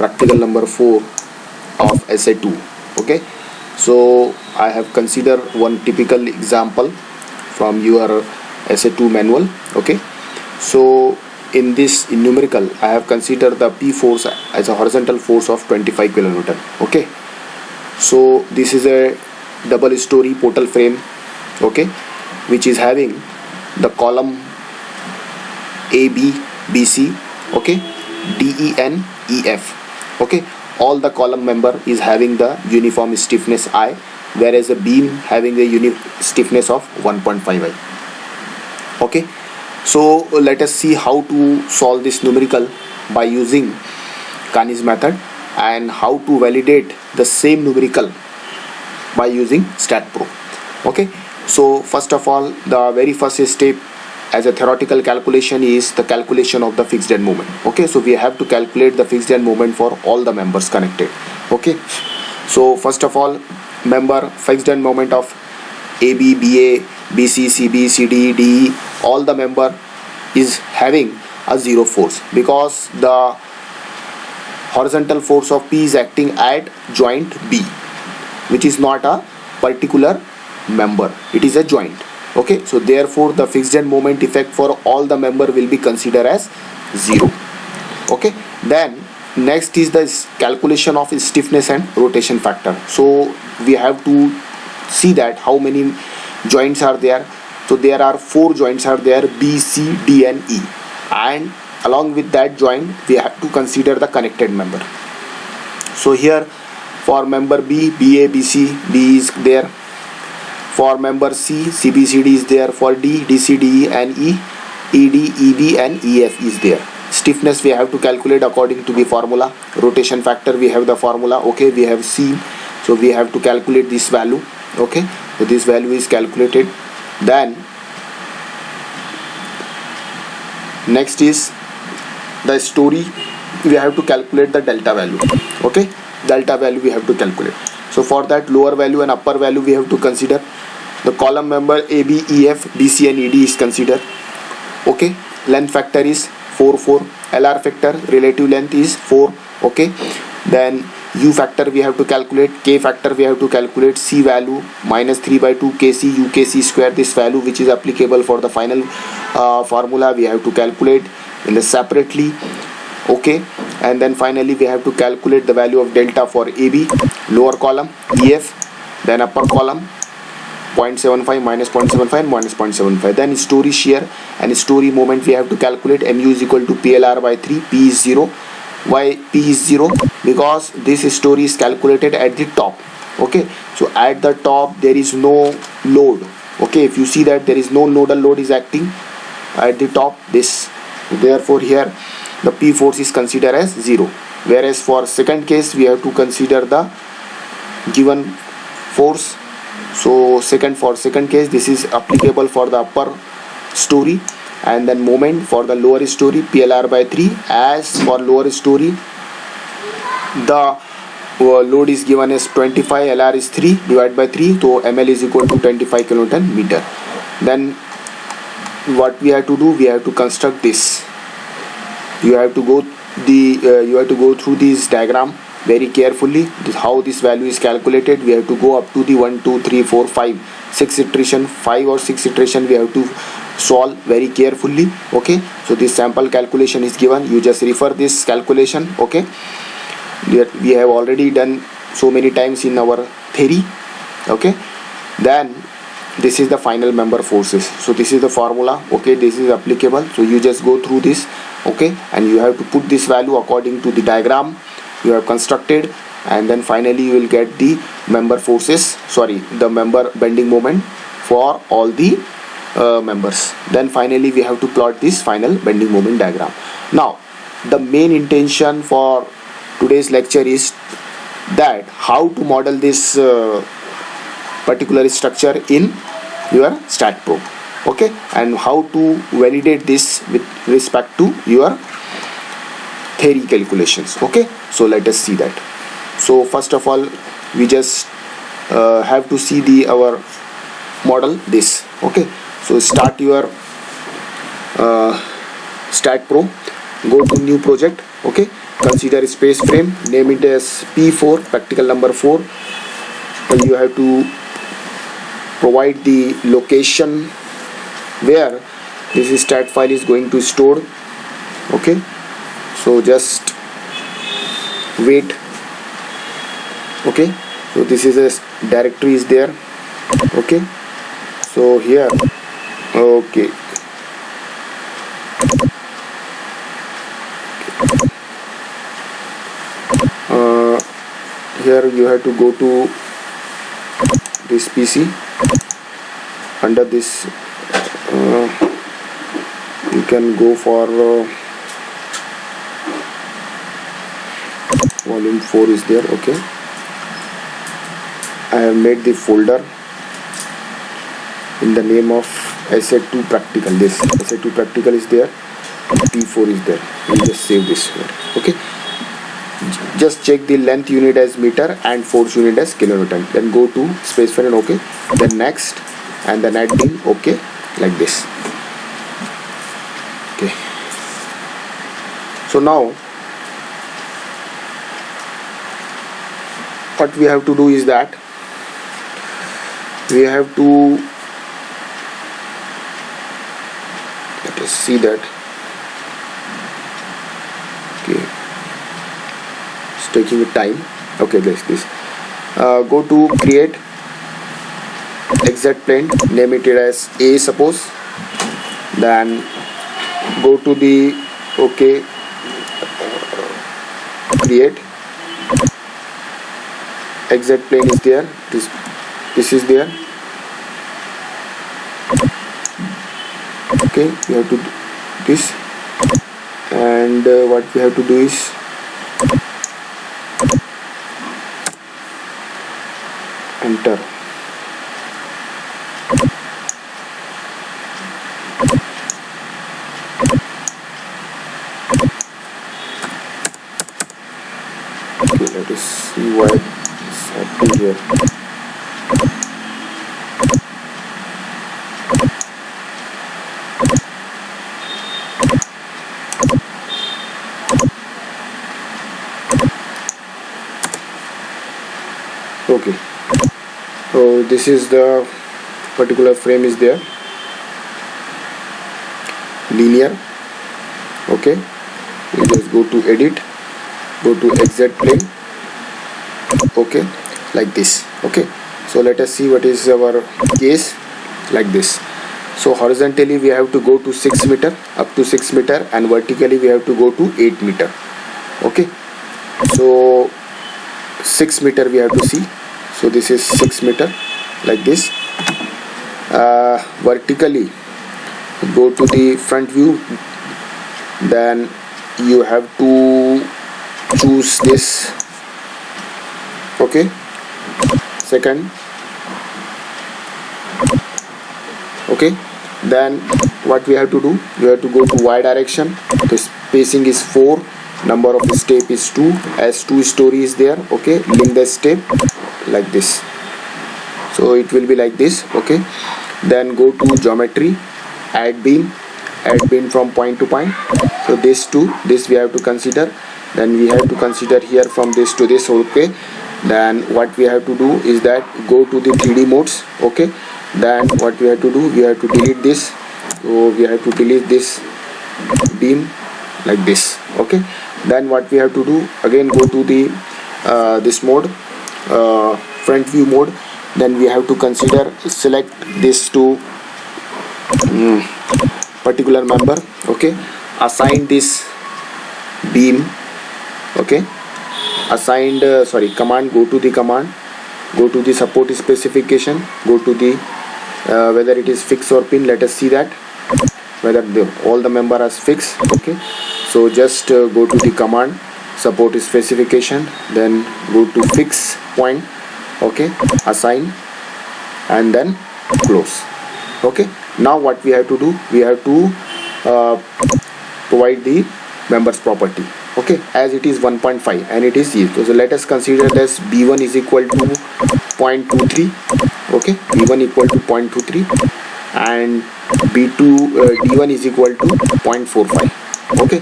practical number 4 of essay 2. Okay, so I have considered one typical example from your essay 2 manual. Okay, so in this numerical I have considered the P force as a horizontal force of 25 kilonewton. Okay, so this is a double story portal frame, okay, which is having the column A B B C, okay, D E N E F. Okay, all the column member is having the uniform stiffness I, whereas a beam having a unique stiffness of 1.5 I. Okay, so let us see how to solve this numerical by using Kani's method, and how to validate the same numerical by using StatPro. Okay, so first of all, the very first step as a theoretical calculation is the calculation of the fixed end moment. Okay, so we have to calculate the fixed end moment for all the members connected. Okay, so first of all, member fixed end moment of AB, BA, BC, CB, CD, DE, all the member is having a zero force, because the horizontal force of P is acting at joint B, which is not a particular member, it is a joint. Okay, so therefore the fixed end moment effect for all the member will be considered as 0. Okay, then next is the calculation of stiffness and rotation factor. So we have to see that how many joints are there. So there are 4 joints are there, B, C, D and E, and along with that joint we have to consider the connected member. So here for member B, BA, BC, B is there. For member C, CBCD is there. For D, DC, DE and E, ED, EB and EF is there. Stiffness we have to calculate according to the formula. Rotation factor we have the formula. Okay, we have seen. So we have to calculate this value. Okay, so this value is calculated. Then next is the story. We have to calculate the delta value. Okay, delta value we have to calculate. So for that, lower value and upper value we have to consider. The column member AB, EF, BC and ED is considered. Okay, length factor is 4, 4. LR factor, relative length is 4. Okay, then U factor we have to calculate. K factor we have to calculate. C value minus 3 by 2 Kc UKc square, this value which is applicable for the final formula we have to calculate in the separately. Okay, and then finally we have to calculate the value of delta for AB, lower column EF, then upper column 0.75 minus 0.75 minus 0.75. Then story shear and story moment we have to calculate. Mu is equal to PLR by 3. P is 0. Why P is 0? Because this story is calculated at the top. Okay, so at the top there is no load. Okay, if you see that there is no nodal load is acting at the top, this, therefore here the P force is considered as 0. Whereas for second case we have to consider the given force. So for second case this is applicable for the upper story, and then moment for the lower story PLR by 3. As for lower story, the load is given as 25, LR is 3 divided by 3, so ML is equal to 25 kilonewton meter. Then what we have to do, we have to construct this. You have to go through this diagram very carefully. How this value is calculated, we have to go up to the 1 2 3 4 5 6 iteration, 5 or 6 iteration we have to solve very carefully. Okay, so this sample calculation is given, you just refer this calculation. Okay, we have already done so many times in our theory. Okay, then this is the final member forces. So this is the formula. Okay, this is applicable, so you just go through this. Okay, and you have to put this value according to the diagram you have constructed, and then finally you will get the member forces, the member bending moment for all the members. Then finally we have to plot this final bending moment diagram. Now the main intention for today's lecture is that how to model this particular structure in your StatPro. Okay, and how to validate this with respect to your theory calculations. Okay, so let us see that. So first of all, we just have to see our model this. Okay, so start your StatPro, go to new project. Okay, consider space frame, name it as P4, practical number 4, and you have to provide the location where this stat file is going to store. Okay, so just wait. Okay, so this is a directory is there. Okay, so here, okay, here you have to go to this PC. Under this you can go for volume 4 is there. Okay, I have made the folder in the name of SA2 practical. This SA2 practical is there, P4 is there. You just save this here. Okay, just check the length unit as meter and force unit as kilonewton, then go to spacefill and okay, then next, and then add the okay, like this. Okay, so now what we have to do is that we have to, let us see that. Okay, it's taking time. Okay, this go to create exact plane, name it as A suppose, then go to the okay, create exact plane is there, this is there. Okay, we have to do this, and what we have to do is enter. Okay, let us see why it's happening here. Okay, so this is the particular frame is there, linear. Okay, you just go to edit, go to exact plane. Okay, like this. Okay, so let us see what is our case, like this. So horizontally we have to go to 6 meter, up to 6 meter, and vertically we have to go to 8 meter. Okay, so 6 meter we have to see. So this is 6 meter, like this. Vertically go to the front view, then you have to choose this. Okay, second. Okay, then what we have to do, you have to go to Y direction. The spacing is 4, number of step is 2, as 2 story is there. Okay, link the step like this, so it will be like this. Okay, then go to geometry, add beam from point to point. So this to this we have to consider, then we have to consider here from this to this. Okay, then what we have to do is that go to the 3D modes. Okay, then what we have to do, we have to delete this. So we have to delete this beam like this. Okay, then what we have to do, again go to the this mode, front view mode. Then we have to consider, select this to particular member. Okay, assign this beam. Okay, assigned command, go to the command, go to the support specification, go to the whether it is fixed or pin. Let us see that whether all the member are fixed. Okay, so just go to the command, support specification, then go to fix point. Okay, assign, and then close. Okay, now what we have to do, we have to provide the members property. Okay, as it is 1.5 and it is 0. So let us consider this b1 is equal to 0.23. Okay, b1 equal to 0.23 and b2 d1 is equal to 0.45. Okay,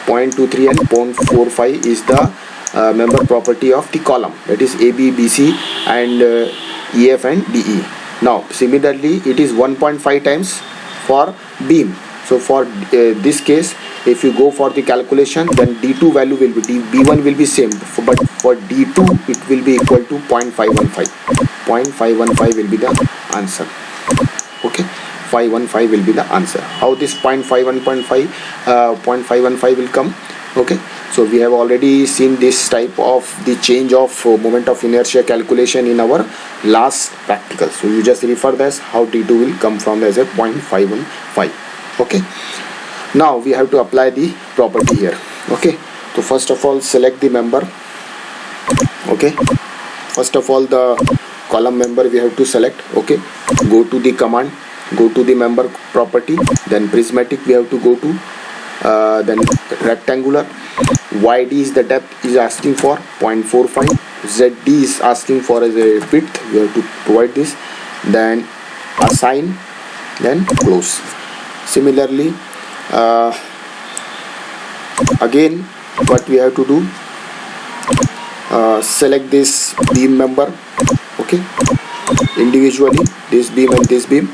0.23 and 0.45 is the member property of the column, that is AB, BC and EF and DE. Now similarly it is 1.5 times for beam. So for this case, if you go for the calculation, then D2 value will be B1 will be same, but for D2 it will be equal to 0.515. 0.515 will be the answer. Okay, 515 will be the answer. How this 0.515 will come? Okay, so we have already seen this type of the change of moment of inertia calculation in our last practical. So you just refer this how D2 will come from as a 0.515. Okay, now we have to apply the property here. Okay, so first of all select the member. Okay, first of all the column member we have to select. Okay, go to the command, go to the member property, then prismatic we have to go to, then rectangular. YD is the depth is asking for 0.45, ZD is asking for as a width, we have to provide this, then assign, then close. Similarly again what we have to do, select this beam member, okay, individually, this beam and this beam,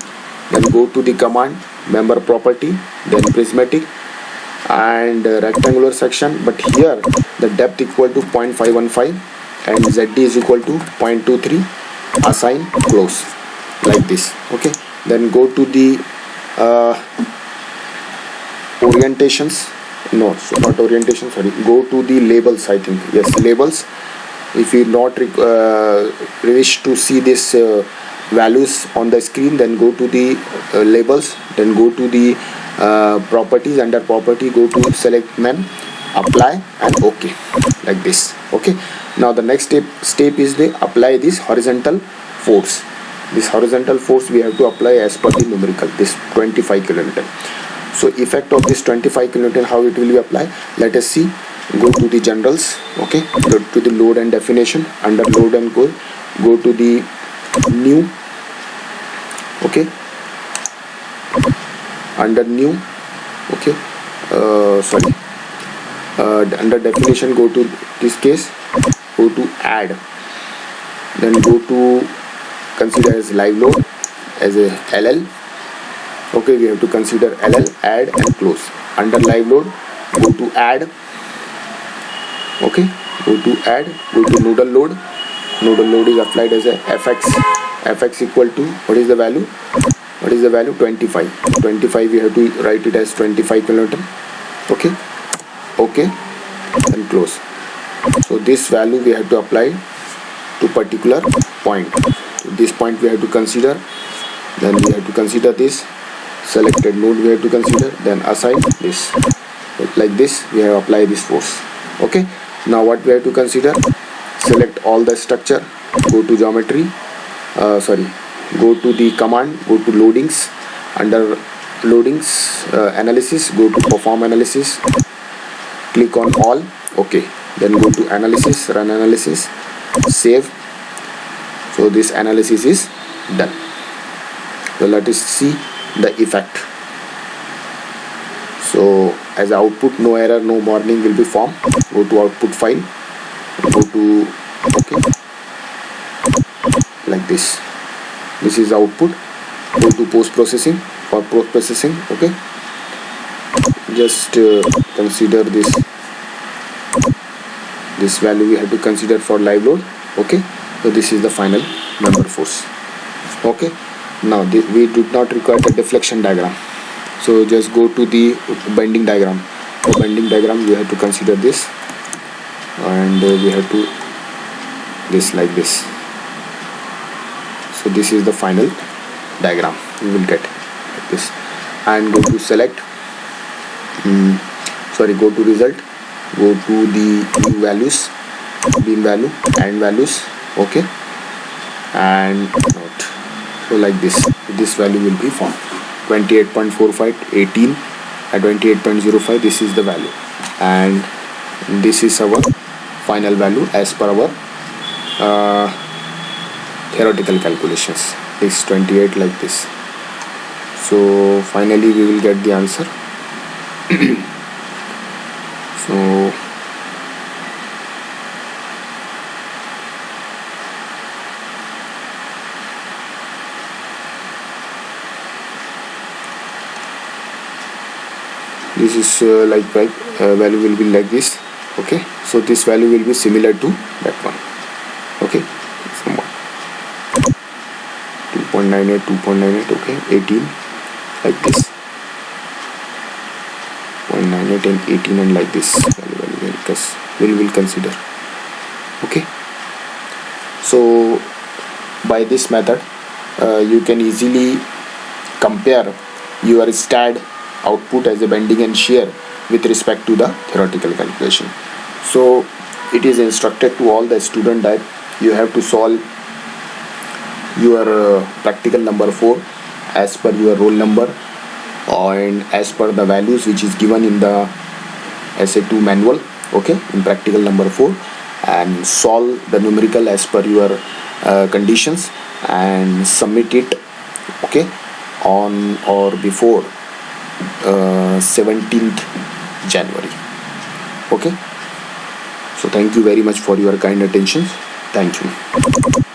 then go to the command, member property, then prismatic and rectangular section, but here the depth equal to 0.515 and ZD is equal to 0.23, assign, close, like this. Okay, then go to the orientations, no, so not orientation, sorry, go to the labels, I think, yes, labels. If you not wish to see this values on the screen, then go to the labels, then go to the properties, under property go to select men, apply and OK, like this. Okay, now the next step is the apply this horizontal force. This horizontal force we have to apply as per the numerical, this 25 kilonewton. So effect of this 25 kilonewton, how it will be applied, let us see. Go to the generals, okay, go to the load and definition, under load and go to the new, okay, under new, okay, sorry, under definition go to this case, go to add, then go to consider as live load as a LL. Okay, we have to consider LL, add and close. Under live load go to add, okay, go to add, go to nodal load. Nodal load is applied as a fx equal to, what is the value, 25 we have to write it as 25 kilonewton. Okay, okay, and close. So this value we have to apply to particular point. So this point we have to consider, then we have to consider this selected node, we have to consider, then assign this, like this we have apply this force. Okay, now what we have to consider, select all the structure, go to geometry, go to the command, go to loadings, under loadings analysis, go to perform analysis, click on all, okay, then go to analysis, run analysis, save. So this analysis is done. So let us see the effect. So as output, no error, no warning will be formed. Go to output file, go to, okay, like this is output. Go to post processing, for post processing, okay, just consider this value we have to consider for live load. Okay, so this is the final member force. Okay, now we do not require the deflection diagram, so just go to the bending diagram. For bending diagram we have to consider this, and we have to this like this. So this is the final diagram you will get like this, and go to select, go to result, go to the new values, beam value and values, okay, and note. So like this value will be formed, 28.45, 18 at 28.05, this is the value, and this is our final value as per our theoretical calculations. This 28 like this. So finally we will get the answer this is value will be like this. Okay, so this value will be similar to that one. Okay, somewhat 2.98, 2.98. Okay, 18 like this, 0.98 and 18, and like this value because we will consider. Okay, so by this method you can easily compare your STAD output as a bending and shear with respect to the theoretical calculation. So it is instructed to all the student that you have to solve your practical number 4 as per your roll number and as per the values which is given in the SA2 manual. Okay, in practical number 4, and solve the numerical as per your conditions and submit it. Okay, on or before 17th January. Okay, so thank you very much for your kind attention. Thank you.